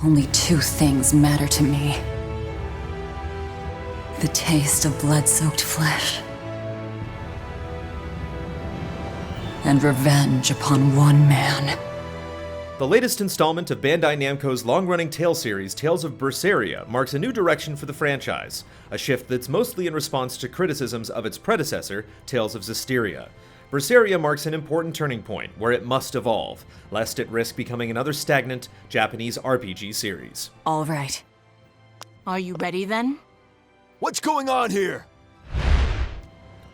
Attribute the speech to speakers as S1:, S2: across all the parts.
S1: Only two things matter to me. The taste of blood-soaked flesh. And revenge upon one man.
S2: The latest installment of Bandai Namco's long-running Tale series, Tales of Berseria, marks a new direction for the franchise, a shift that's mostly in response to criticisms of its predecessor, Tales of Zestiria. Berseria marks an important turning point where it must evolve, lest it risk becoming another stagnant Japanese RPG series.
S1: All right.
S3: Are you ready then?
S4: What's going on here?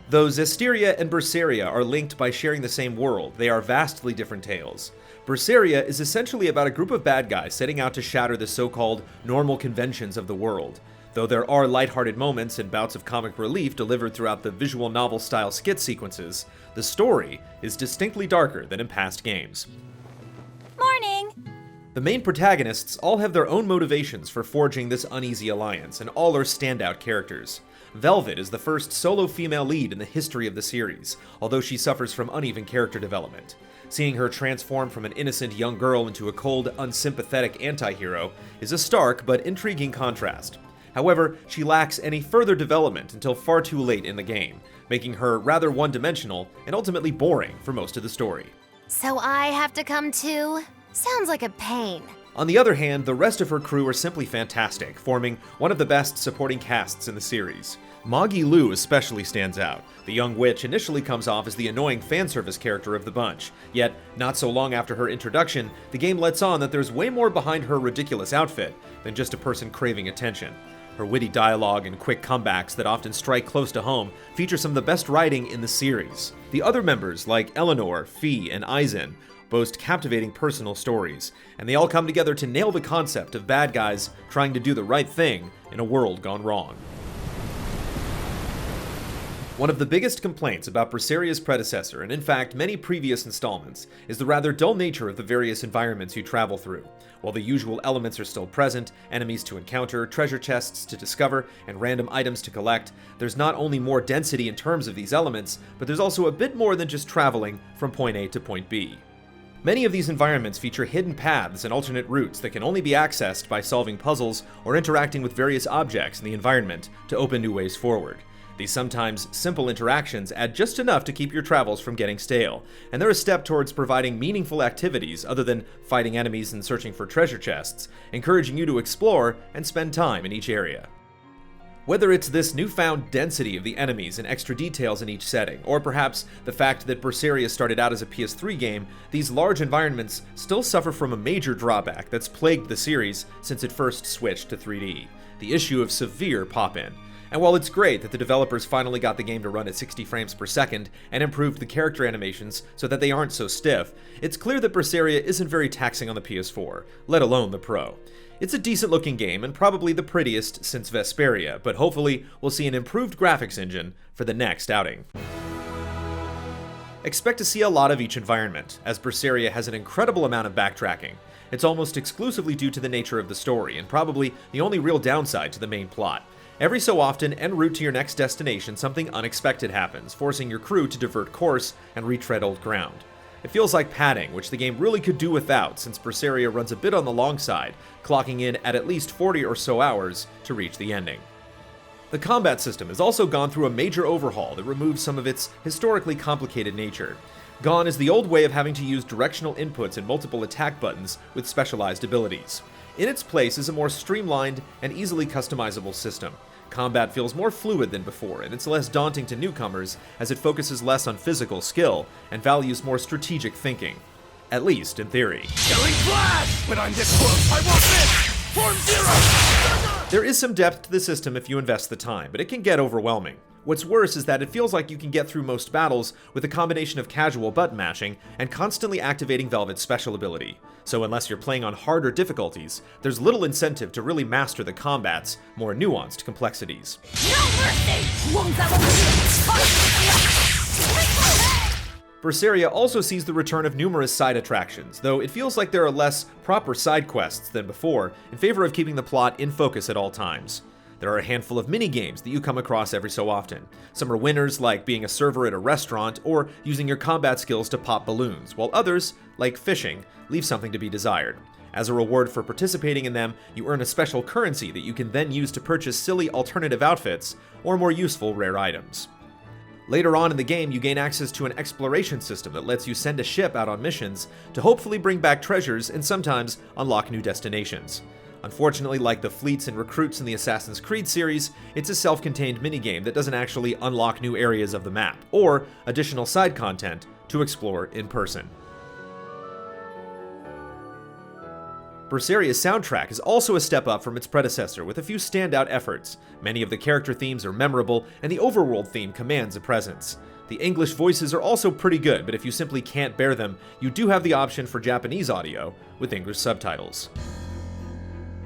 S2: Though Zestiria and Berseria are linked by sharing the same world, they are vastly different tales. Berseria is essentially about a group of bad guys setting out to shatter the so-called normal conventions of the world. Though there are lighthearted moments and bouts of comic relief delivered throughout the visual novel-style skit sequences, the story is distinctly darker than in past games.
S3: Morning!
S2: The main protagonists all have their own motivations for forging this uneasy alliance, and all are standout characters. Velvet is the first solo female lead in the history of the series, although she suffers from uneven character development. Seeing her transform from an innocent young girl into a cold, unsympathetic anti-hero is a stark but intriguing contrast. However, she lacks any further development until far too late in the game, making her rather one-dimensional and ultimately boring for most of the story.
S5: So I have to come too? Sounds like a pain.
S2: On the other hand, the rest of her crew are simply fantastic, forming one of the best supporting casts in the series. Moggy Lou especially stands out. The young witch initially comes off as the annoying fanservice character of the bunch, yet not so long after her introduction, the game lets on that there's way more behind her ridiculous outfit than just a person craving attention. Her witty dialogue and quick comebacks that often strike close to home feature some of the best writing in the series. The other members, like Eleanor, Fee, and Aizen, boast captivating personal stories, and they all come together to nail the concept of bad guys trying to do the right thing in a world gone wrong. One of the biggest complaints about Berseria's predecessor, and in fact many previous installments, is the rather dull nature of the various environments you travel through. While the usual elements are still present, enemies to encounter, treasure chests to discover, and random items to collect, there's not only more density in terms of these elements, but there's also a bit more than just traveling from point A to point B. Many of these environments feature hidden paths and alternate routes that can only be accessed by solving puzzles or interacting with various objects in the environment to open new ways forward. These sometimes simple interactions add just enough to keep your travels from getting stale, and they're a step towards providing meaningful activities other than fighting enemies and searching for treasure chests, encouraging you to explore and spend time in each area. Whether it's this newfound density of the enemies and extra details in each setting, or perhaps the fact that Berseria started out as a PS3 game, these large environments still suffer from a major drawback that's plagued the series since it first switched to 3D: the issue of severe pop-in. And while it's great that the developers finally got the game to run at 60 frames per second and improved the character animations so that they aren't so stiff, it's clear that Berseria isn't very taxing on the PS4, let alone the Pro. It's a decent looking game and probably the prettiest since Vesperia, but hopefully we'll see an improved graphics engine for the next outing. Expect to see a lot of each environment, as Berseria has an incredible amount of backtracking. It's almost exclusively due to the nature of the story, and probably the only real downside to the main plot. Every so often, en route to your next destination, something unexpected happens, forcing your crew to divert course and retread old ground. It feels like padding, which the game really could do without, since Berseria runs a bit on the long side, clocking in at least 40 or so hours to reach the ending. The combat system has also gone through a major overhaul that removes some of its historically complicated nature. Gone is the old way of having to use directional inputs and multiple attack buttons with specialized abilities. In its place is a more streamlined and easily customizable system. Combat feels more fluid than before, and it's less daunting to newcomers as it focuses less on physical skill and values more strategic thinking. At least in theory.
S4: Killing flash! When I'm this close, I won't miss! Form zero!
S2: There is some depth to the system if you invest the time, but it can get overwhelming. What's worse is that it feels like you can get through most battles with a combination of casual button mashing and constantly activating Velvet's special ability. So unless you're playing on harder difficulties, there's little incentive to really master the combat's more nuanced complexities.
S3: No mercy!
S2: Berseria also sees the return of numerous side attractions, though it feels like there are less proper side quests than before, in favor of keeping the plot in focus at all times. There are a handful of mini-games that you come across every so often. Some are winners, like being a server at a restaurant or using your combat skills to pop balloons, while others, like fishing, leave something to be desired. As a reward for participating in them, you earn a special currency that you can then use to purchase silly alternative outfits or more useful rare items. Later on in the game, you gain access to an exploration system that lets you send a ship out on missions to hopefully bring back treasures and sometimes unlock new destinations. Unfortunately, like the fleets and recruits in the Assassin's Creed series, it's a self-contained minigame that doesn't actually unlock new areas of the map or additional side content to explore in person. Berseria's soundtrack is also a step up from its predecessor with a few standout efforts. Many of the character themes are memorable, and the overworld theme commands a presence. The English voices are also pretty good, but if you simply can't bear them, you do have the option for Japanese audio with English subtitles.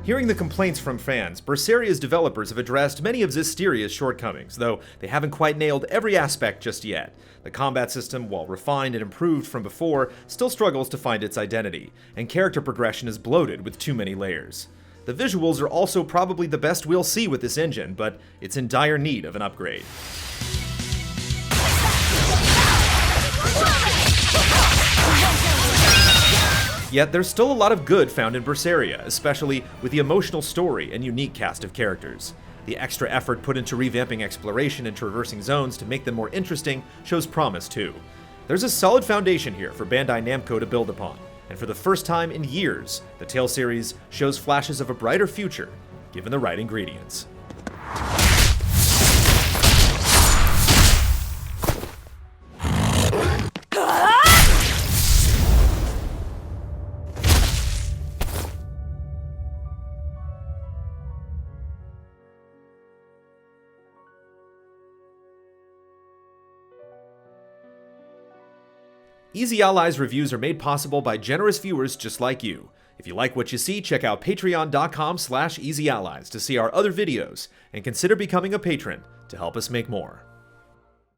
S2: Hearing the complaints from fans, Berseria's developers have addressed many of Zesteria's shortcomings, though they haven't quite nailed every aspect just yet. The combat system, while refined and improved from before, still struggles to find its identity, and character progression is bloated with too many layers. The visuals are also probably the best we'll see with this engine, but it's in dire need of an upgrade. Yet there's still a lot of good found in Berseria, especially with the emotional story and unique cast of characters. The extra effort put into revamping exploration and traversing zones to make them more interesting shows promise too. There's a solid foundation here for Bandai Namco to build upon, and for the first time in years, the Tale series shows flashes of a brighter future, given the right ingredients. Easy Allies reviews are made possible by generous viewers just like you. If you like what you see, check out patreon.com/easyallies to see our other videos, and consider becoming a patron to help us make more.